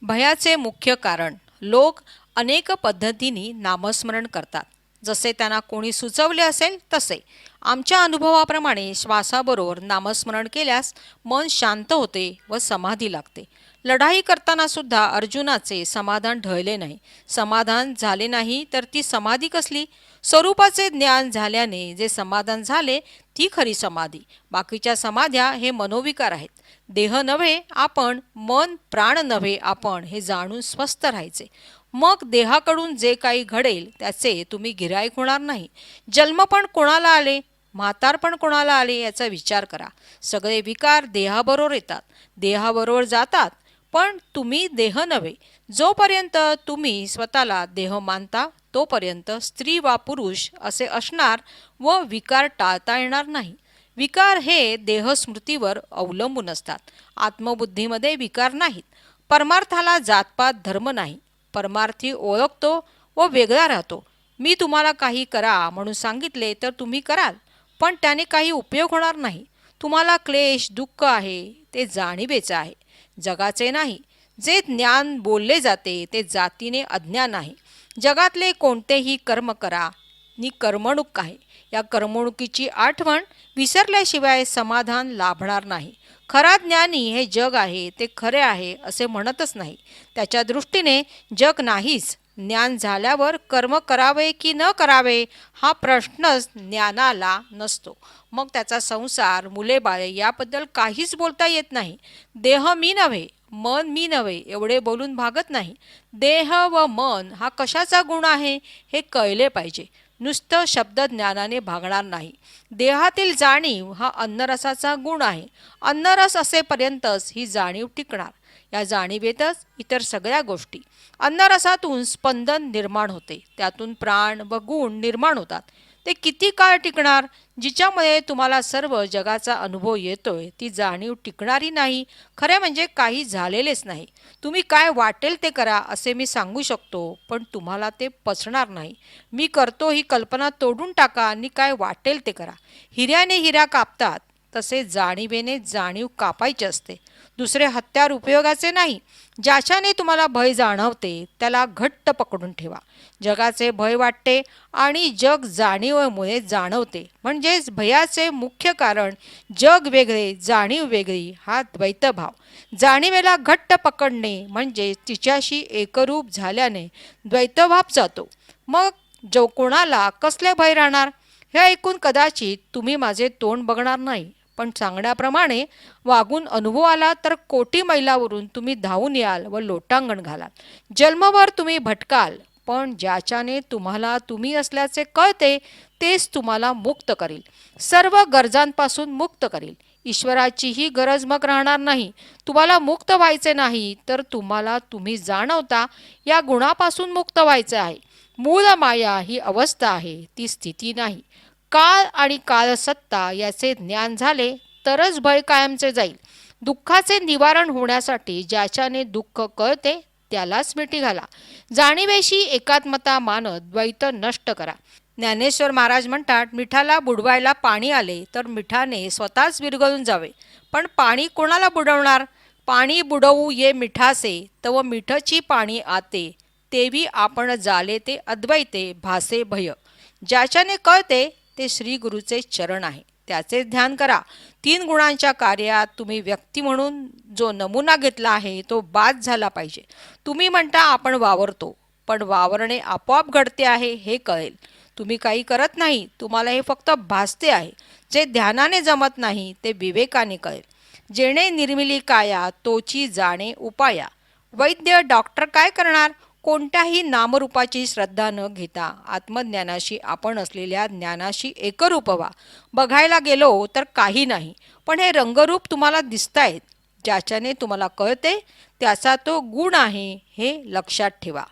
भयाचे मुख्य कारण लोक अनेक पद्धतींनी नामस्मरण करतात. जसे त्यांना कोणी सुचवले असेल तसे. आमच्या अनुभवाप्रमाणे श्वासाबरोबर नामस्मरण केल्यास मन शांत होते व समाधी लागते. लढाई करताना सुद्धा अर्जुनाचे समाधान ढळले नाही. समाधान झाले नाही तर ती समाधी कसली? स्वरूपाचे ज्ञान झाल्याने जे समाधान झाले ती खरी समाधी. बाकीच्या समाध्या हे मनोविकार आहेत. देह नव्हे आपण, मन प्राण नव्हे आपण हे जाणून स्वस्थ राहायचे. मग देहाकडून जे काही घडेल त्याचे तुम्ही गिऱ्हाईक होणार नाही. जन्मपण कोणाला आले, म्हातारपण कोणाला आले याचा विचार करा. सगळे विकार देहाबरोबर येतात, देहाबरोबर जातात, पण तुम्ही देह नव्हे. जोपर्यंत तुम्ही स्वतःला देह मानता तोपर्यंत स्त्री वा पुरुष असे असणार व विकार टाळता येणार नाही. विकार हे देहस्मृतीवर अवलंबून असतात. आत्मबुद्धीमध्ये विकार नाहीत. परमार्थाला जातपात धर्म नाही. परमार्थी ओळखतो व वेगळा राहतो. मी तुम्हाला काही करा म्हणून सांगितले तर तुम्ही कराल, पण त्याने काही उपयोग होणार नाही. तुम्हाला क्लेश दुःख आहे ते जाणीवेचे आहे, जगाचे नाही. जे ज्ञान बोलले जाते ते जातीने अज्ञान आहे. जगातले कोणतेही कर्म करा नि कर्मणूक आहे. या कर्मणुकीची आठवण विसरल्याशिवाय समाधान लाभणार नाही. खरा ज्ञानी हे जग आहे ते खरे आहे असे म्हणतच नाही. त्याच्या दृष्टीने जग नाहीच. ज्ञान झाल्यावर कर्म करावे की न करावे हा प्रश्नच ज्ञानाला नसतो. मग त्याचा संसार मुले बाळे याबद्दल काहीच बोलता येत नाही. देह मी नव्हे, मन मी नव्हे एवढे बोलून भागत नाही. देह व मन हा कशाचा गुण आहे हे कळले पाहिजे. नुसतं शब्दज्ञानाने भागणार नाही. देहातील जाणीव हा अन्नरसाचा गुण आहे. अन्नरस असेपर्यंतच ही जाणीव टिकणार. या जाणीवेतच इतर सगळ्या गोष्टी. अन्नरसातून स्पंदन निर्माण होते, त्यातून प्राण व गुण निर्माण होतात. ते किती काळ टिकणार? जिच्यामुळे तुम्हाला सर्व जगाचा अनुभव येतोय ती जाणीव टिकणारी नाही. खरे म्हणजे काही झालेलेच नाही. तुम्ही काय वाटेल ते करा असे मी सांगू शकतो, पण तुम्हाला ते पचणार नाही. मी करतो ही कल्पना तोडून टाका आणि काय वाटेल ते करा. हिऱ्याने हिरा कापतात तसे जाणीवेने जाणीव कापायची असते. दुसरे हत्यार उपयोगाचे नाही. ज्याच्याने तुम्हाला भय जाणवते त्याला घट्ट पकडून ठेवा. जगाचे भय वाटते आणि जग जाणीवेमुळे जाणवते. म्हणजेच भयाचे मुख्य कारण जग वेगळे जाणीव वेगळी हा द्वैतभाव. जाणीवेला घट्ट पकडणे म्हणजे तिच्याशी एकरूप झाल्याने द्वैतभाव जातो. मग जो कोणाला कसले भय राहणार? हे ऐकून कदाचित तुम्ही माझे तोंड बघणार नाही, पण सांगण्याप्रमाणे वागून अनुभव आला तर कोटी मैलावरून तुम्ही धावून याल व लोटांगण घालाल. जन्मभर तुम्ही भटकाल, पण ज्याच्याने तुम्हाला तुम्ही असल्याचे कळते तेच तुम्हाला मुक्त करेल. सर्व गरजांपासून मुक्त करेल. ईश्वराचीही गरज मग राहणार नाही. तुम्हाला मुक्त व्हायचे नाही तर तुम्हाला तुम्ही जाणवता या गुणापासून मुक्त व्हायचे आहे. मूळ माया ही अवस्था आहे, ती स्थिती नाही. काळ आणि कालसत्ता याचे ज्ञान झाले तरच भय कायमचे जाईल. दुःखाचे निवारण होण्यासाठी ज्याच्याने दुःख कळते त्यालाच मिठी घाला. जाणीवेशी एकात्मता मानत द्वैत नष्ट करा. ज्ञानेश्वर महाराज म्हणतात, मिठाला बुडवायला पाणी आले तर मिठाने स्वतःच विरघळून जावे. पण पाणी कोणाला बुडवणार? पाणी बुडवू ये मिठासे तव मिठची पाणी आते, तेवी आपण जाले ते अद्वैते भासे भय. ज्याच्याने कळते ते श्री गुरुचे चरण आहे, त्याचे ध्यान करा. 3 गुणांच्या कार्यात तुम्ही व्यक्ती म्हणून जो नमुना घेतला आहे तो बाद झाला पाहिजे. तुम्ही म्हणता आपण वावरतो, पण वावरणे आपोआप घडते आहे हे कळेल. तुम्ही काही करत नाही, तुम्हाला हे फक्त भासते आहे. जे ध्यानाने जमत नाही ते विवेकाने कळेल. जेणे निर्मिली काया तोची जाणे उपाया. वैद्य डॉक्टर काय करणार? कोणत्याही नामरूपाची श्रद्धा न घेता आत्मज्ञानाशी आपण असलेल्या ज्ञानाशी एकरूप व्हा. बघायला गेलो तर काही नाही, पण हे रंगरूप तुम्हाला दिसतायत. ज्याच्याने तुम्हाला कळते त्याचा तो गुण आहे हे लक्षात ठेवा.